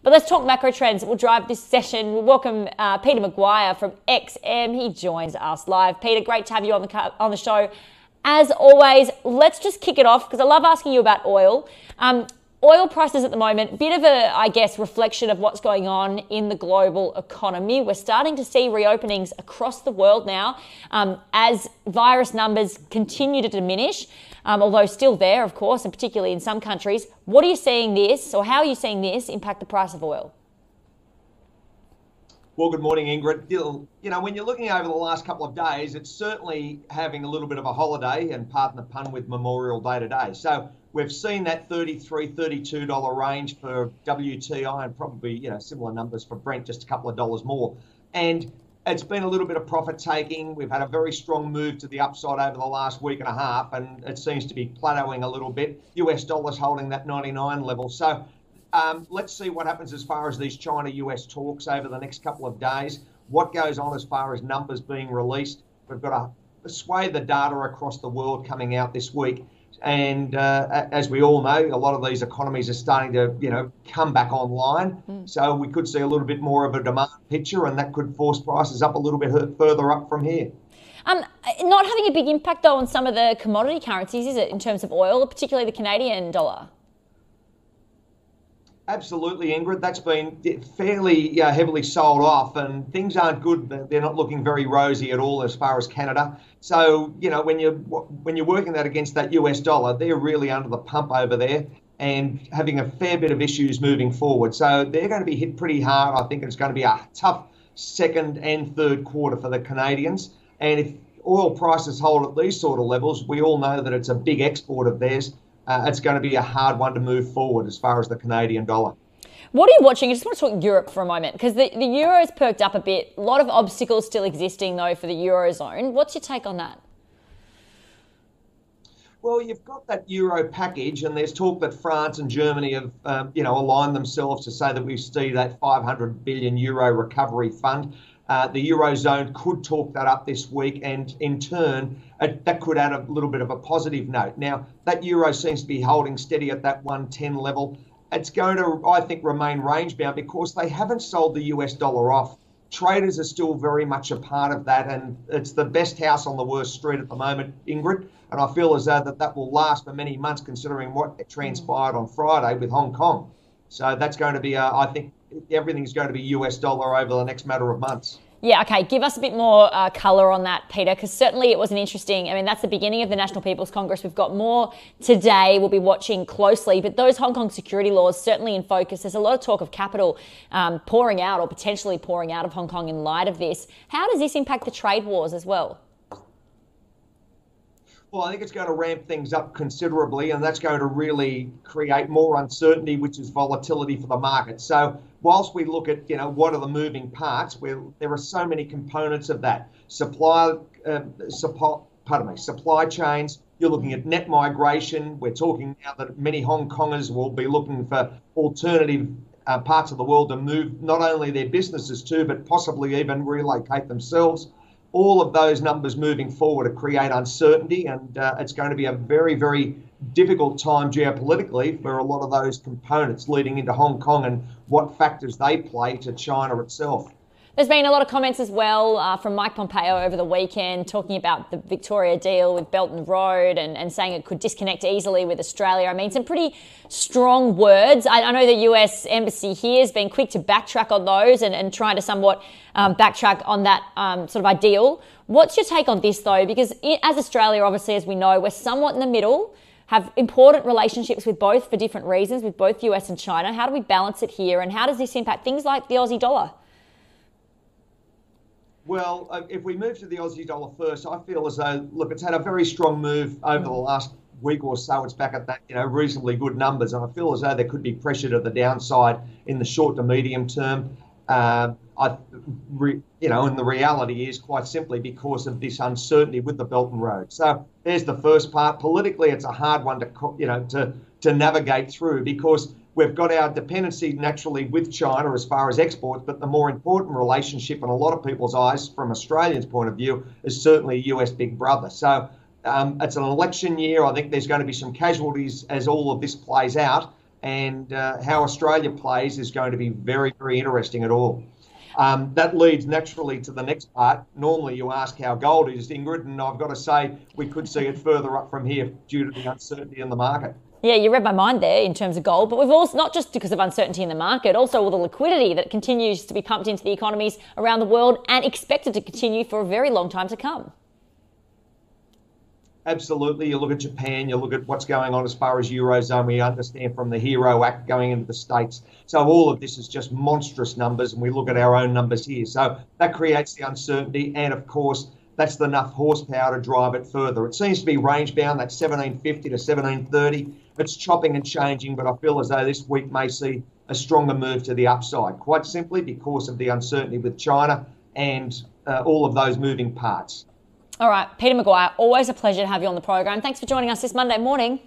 But let's talk macro trends that will drive this session. We'll welcome Peter McGuire from XM. He joins us live. Peter, great to have you on the show. As always, let's just kick it off because I love asking you about oil. Oil prices at the moment, bit of a, I guess, reflection of what's going on in the global economy. We're starting to see reopenings across the world now as virus numbers continue to diminish, although still there, of course, and particularly in some countries. What are you seeing this, or how are you seeing this impact the price of oil? Well, good morning, Ingrid. You know, when you're looking over the last couple of days, it's certainly having a little bit of a holiday, and pardon the pun, with Memorial Day today. So we've seen that $33, $32 range for WTI and probably, you know, similar numbers for Brent, just a couple of dollars more. And it's been a little bit of profit taking. We've had a very strong move to the upside over the last week and a half, and it seems to be plateauing a little bit. US dollars holding that 99 level. So let's see what happens as far as these China-US talks over the next couple of days. What goes on as far as numbers being released? We've got a swathe of data across the world coming out this week. And as we all know, a lot of these economies are starting to, you know, come back online. So we could see a little bit more of a demand picture, and that could force prices up a little bit further up from here. Not having a big impact, though, on some of the commodity currencies, is it, in terms of oil, particularly the Canadian dollar? Absolutely, Ingrid. That's been fairly heavily sold off, and things aren't good. They're not looking very rosy at all as far as Canada. So, you know, when you're working that against that US dollar, they're really under the pump over there and having a fair bit of issues moving forward. So they're going to be hit pretty hard. I think it's going to be a tough second and third quarter for the Canadians. And if oil prices hold at these sort of levels, we all know that it's a big export of theirs. It's going to be a hard one to move forward as far as the Canadian dollar. What are you watching? I just want to talk Europe for a moment because the Euro's perked up a bit. A lot of obstacles still existing, though, for the Eurozone. What's your take on that? Well, you've got that Euro package, and there's talk that France and Germany have, you know, aligned themselves to say that we see that 500 billion euro recovery fund. The Eurozone could talk that up this week, and in turn, that could add a little bit of a positive note. Now, that euro seems to be holding steady at that 110 level. It's going to, I think, remain range-bound because they haven't sold the US dollar off. Traders are still very much a part of that, and it's the best house on the worst street at the moment, Ingrid. And I feel as though that will last for many months, considering what transpired on Friday with Hong Kong. So that's going to be, I think, everything's going to be US dollar over the next matter of months. Yeah, okay. Give us a bit more colour on that, Peter, because certainly it was an interesting, I mean, that's the beginning of the National People's Congress. We've got more today. We'll be watching closely. But those Hong Kong security laws certainly in focus. There's a lot of talk of capital pouring out or potentially pouring out of Hong Kong in light of this. How does this impact the trade wars as well? Well, I think it's going to ramp things up considerably, and that's going to really create more uncertainty, which is volatility for the market. So whilst we look at, you know, what are the moving parts, where there are so many components of that. Supply chains, you're looking at net migration. We're talking now that many Hong Kongers will be looking for alternative parts of the world to move not only their businesses to, but possibly even relocate themselves. All of those numbers moving forward to create uncertainty, and it's going to be a very, very difficult time geopolitically for a lot of those components leading into Hong Kong and what factors they play to China itself. There's been a lot of comments as well from Mike Pompeo over the weekend talking about the Victoria deal with Belt and Road and saying it could disconnect easily with Australia. I mean, some pretty strong words. I know the US Embassy here has been quick to backtrack on those and trying to somewhat backtrack on that sort of ideal. What's your take on this, though? Because as Australia, obviously, as we know, we're somewhat in the middle, have important relationships with both for different reasons, with both US and China. How do we balance it here, and how does this impact things like the Aussie dollar? Well, if we move to the Aussie dollar first, I feel as though, look, it's had a very strong move over the last week or so. It's back at that, you know, reasonably good numbers, and I feel as though there could be pressure to the downside in the short to medium term. And the reality is quite simply because of this uncertainty with the Belt and Road. So there's the first part. Politically, it's a hard one to navigate through because we've got our dependency naturally with China as far as exports, but the more important relationship in a lot of people's eyes from Australians' point of view is certainly US big brother. So it's an election year. I think there's going to be some casualties as all of this plays out. and how Australia plays is going to be very, very interesting at all. That leads naturally to the next part. Normally you ask how gold is, Ingrid, and I've got to say we could see it further up from here due to the uncertainty in the market. Yeah, you read my mind there in terms of gold, but we've also, not just because of uncertainty in the market, also all the liquidity that continues to be pumped into the economies around the world and expected to continue for a very long time to come. Absolutely. You look at Japan, you look at what's going on as far as Eurozone, we understand from the HERO Act going into the States. So all of this is just monstrous numbers, and we look at our own numbers here. So that creates the uncertainty, and of course, that's enough horsepower to drive it further. It seems to be range bound, that's 1750 to 1730. It's chopping and changing, but I feel as though this week may see a stronger move to the upside, quite simply because of the uncertainty with China and all of those moving parts. All right, Peter McGuire, always a pleasure to have you on the program. Thanks for joining us this Monday morning.